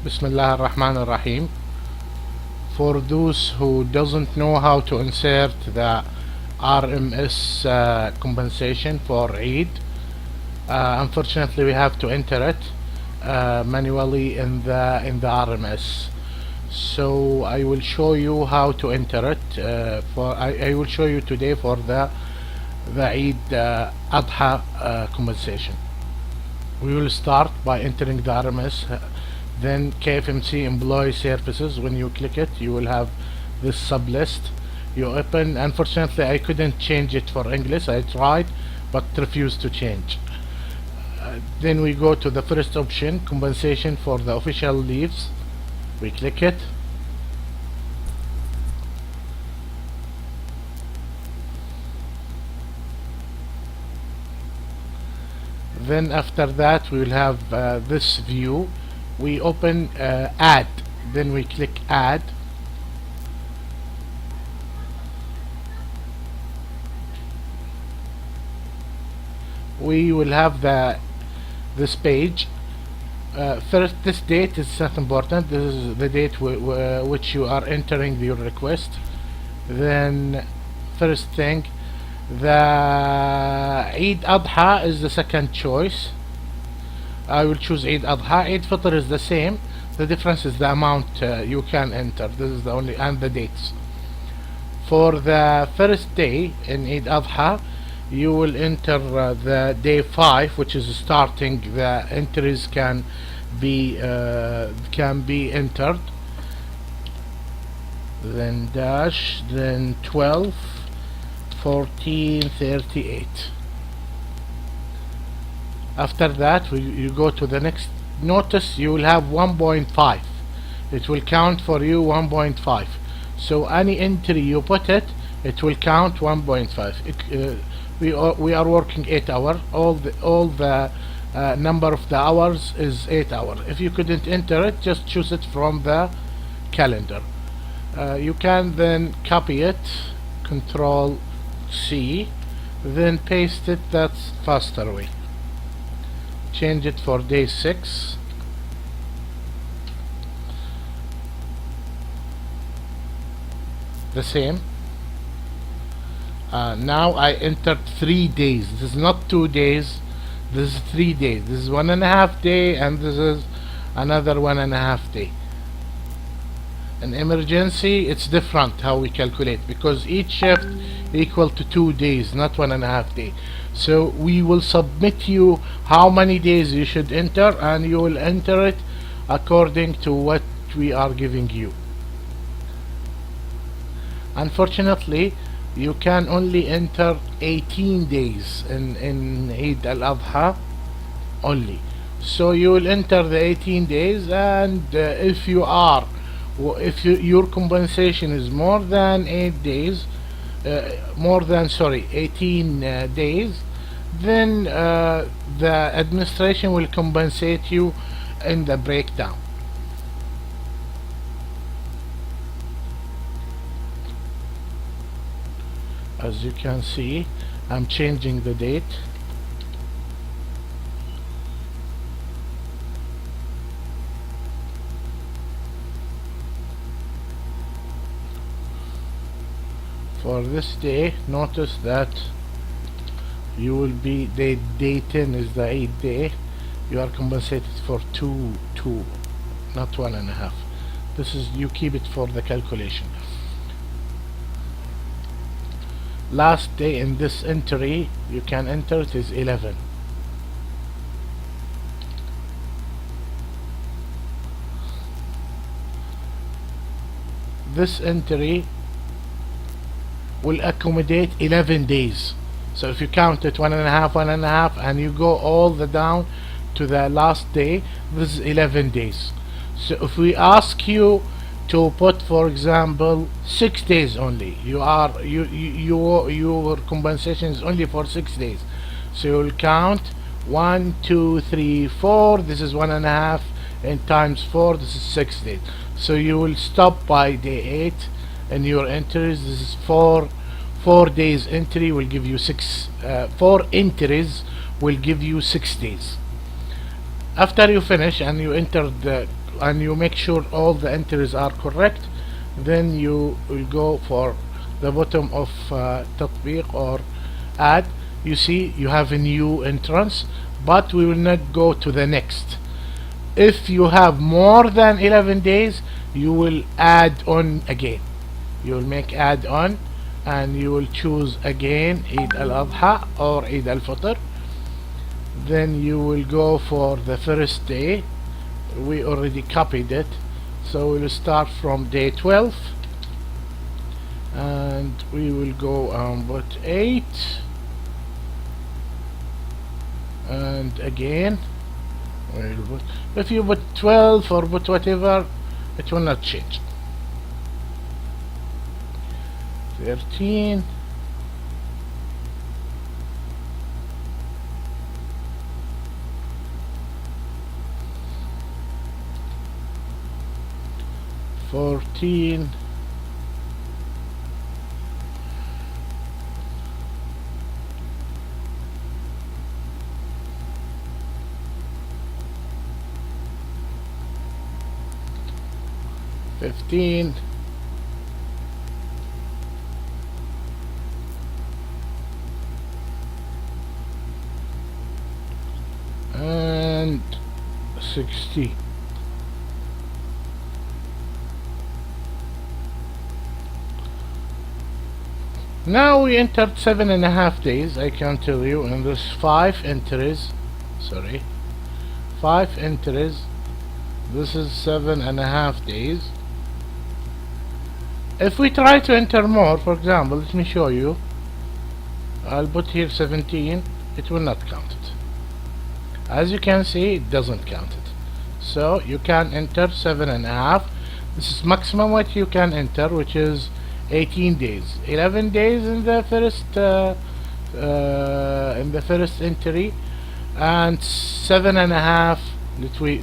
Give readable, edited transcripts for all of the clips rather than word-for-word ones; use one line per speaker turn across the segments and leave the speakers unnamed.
Bismillah ar-Rahman ar-Rahim. For those who doesn't know how to insert the RMS compensation for Eid, unfortunately we have to enter it manually in the RMS. So I will show you how to enter it. I will show you today for the Eid Adha compensation. We will start by entering the RMS, then kfmc employee services. When you click it, you will have this sub list. You open. Unfortunately I couldn't change it for English. I tried but refused to change. Then we go to the first option, compensation for the official leaves. We click it. Then after that we will have this view. We open add, then we click add. We will have this page. First, this date is not important. This is the date which you are entering your request. Then first thing, the Eid Adha is the second choice. I will choose Eid Adha. Eid Fitr is the same. The difference is the amount you can enter. This is the only, and the dates. For the first day in Eid Adha, you will enter the day 5, which is starting. The entries can be entered. Then dash, then 12, 14, 38. After that you go to the next. Notice you will have 1.5. It will count for you 1.5. So any entry you put it will count 1.5. We are working 8 hours. All the number of the hours is 8 hours. If you couldn't enter it, just choose it from the calendar. You can then copy it, Control C, then paste it. That's faster way. Change it for day 6. The same. Now I entered 3 days. This is not 2 days. This is 3 days. This is 1.5 day, and this is another 1.5 day. In emergency, it's different how we calculate, because each shift equal to 2 days, not 1.5 day. So we will submit you how many days you should enter, and you will enter it according to what we are giving you. Unfortunately, you can only enter 18 days in Eid al-Adha only. So you will enter the 18 days, and if your compensation is more than 8 days, 18 days, then the administration will compensate you in the breakdown. As you can see, I'm changing the date. For this day, notice that you will be day 10 is the 8th day. You are compensated for 2, not 1.5. This is, you keep it for the calculation. Last day in this entry you can enter it is 11. This entry will accommodate 11 days. So if you count it 1.5, and you go all the down to the last day, this is 11 days. So if we ask you to put, for example, 6 days only, your compensation is only for 6 days. So you will count 1, 2, 3, 4. This is 1.5, and times 4. This is 6 days. So you will stop by day 8 in your entries. This is 4 days entry will give you 4 entries will give you 6 days. After you finish and you enter and you make sure all the entries are correct, then you will go for the bottom of تطبيق or add. You see you have a new entrance, but we will not go to the next. If you have more than 11 days, you will add on again. You will make add on, and you will choose again Eid al-Adha or Eid al-Fitr. Then you will go for the first day. We already copied it, so we'll start from day 12, and we will go and put 8, and again we'll put, if you put 12 or put whatever, it will not change. 13, 14, 15, 16. Now we entered 7.5 days. I can tell you in this 5 entries, sorry, 5 entries, this is 7.5 days. If we try to enter more, for example, let me show you. I'll put here 17, it will not count it. As you can see, it doesn't count it. So you can enter 7.5. This is maximum what you can enter, which is 18 days. 11 days in the first entry, and 7.5.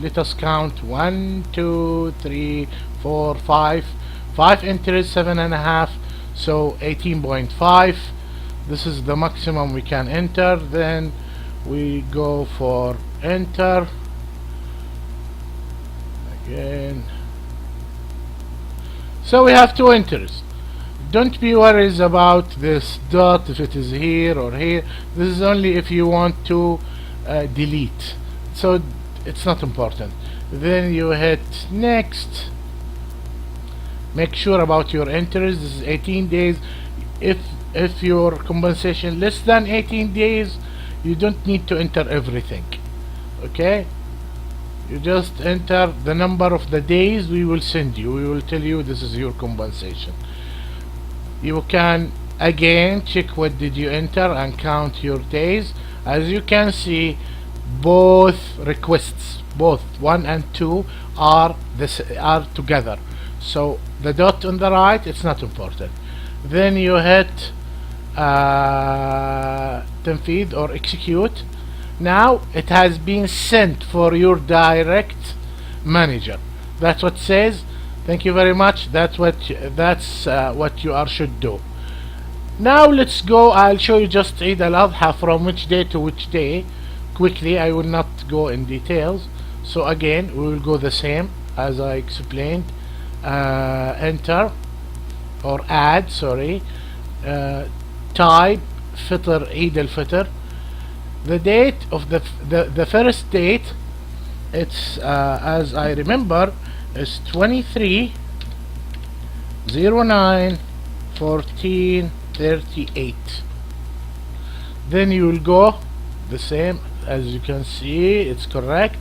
Let us count 1, 2, 3, 4, 5. 5 entries, 7.5, so 18.5. This is the maximum we can enter. Then we go for enter again. So we have 2 entries. Don't be worried about this dot, if it is here or here. This is only if you want to delete, so it's not important. Then you hit next. Make sure about your entries. This is 18 days. If your compensation less than 18 days, you don't need to enter everything. Okay, you just enter the number of the days we will send you. We will tell you this is your compensation. You can again check what did you enter and count your days. As you can see, both requests, both 1 and 2, are together. So the dot on the right, it's not important. Then you hit تنفيذ or execute. Now it has been sent for your direct manager. That's what it says. Thank you very much. That's what you should do. Now let's go. I'll show you just Eid al-Adha from which day to which day. Quickly, I will not go in details. So again, we will go the same as I explained. Enter or add, sorry, type Fitr, Eid al-Fitr. The date of the first date, it's as I remember, is 23/09/14/38. Then you will go the same as you can see, it's correct,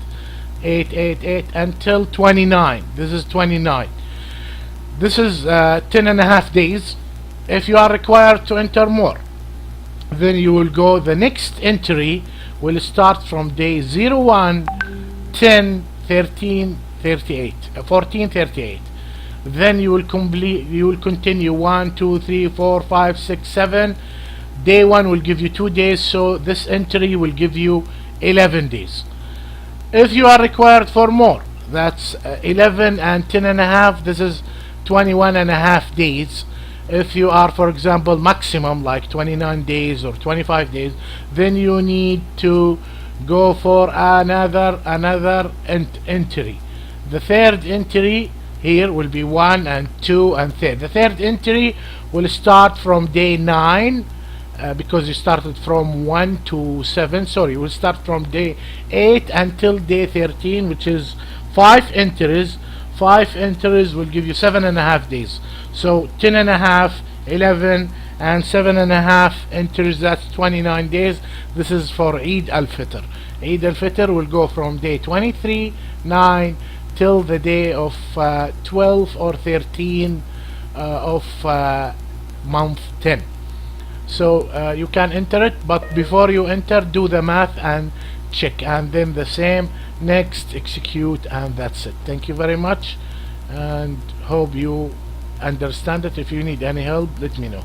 888 until 29. This is 29. This is 10.5 days. If you are required to enter more, then you will go, the next entry will start from day 01, 10, 13, 38, 14, 38. Then you will continue 1, 2, 3, 4, 5, 6, 7. Day 1 will give you 2 days, so this entry will give you 11 days. If you are required for more, that's 11 and 10.5, this is 21.5 days. If you are, for example, maximum like 29 days or 25 days, then you need to go for another entry. The third entry here will be 1 and 2 and 3. The third entry will start from day 9, because you started from 1 to 7. Sorry, we'll start from day 8 until day 13, which is 5 entries. 5 entries will give you 7.5 days. So 10.5, 11, and 7.5 entries, that's 29 days. This is for Eid al-Fitr. Eid al-Fitr will go from day 23, 9, till the day of 12 or 13 of month 10. So you can enter it, but before you enter, do the math and check, and then the same, next, execute, and that's it. Thank you very much, and hope you understand it. If you need any help, let me know.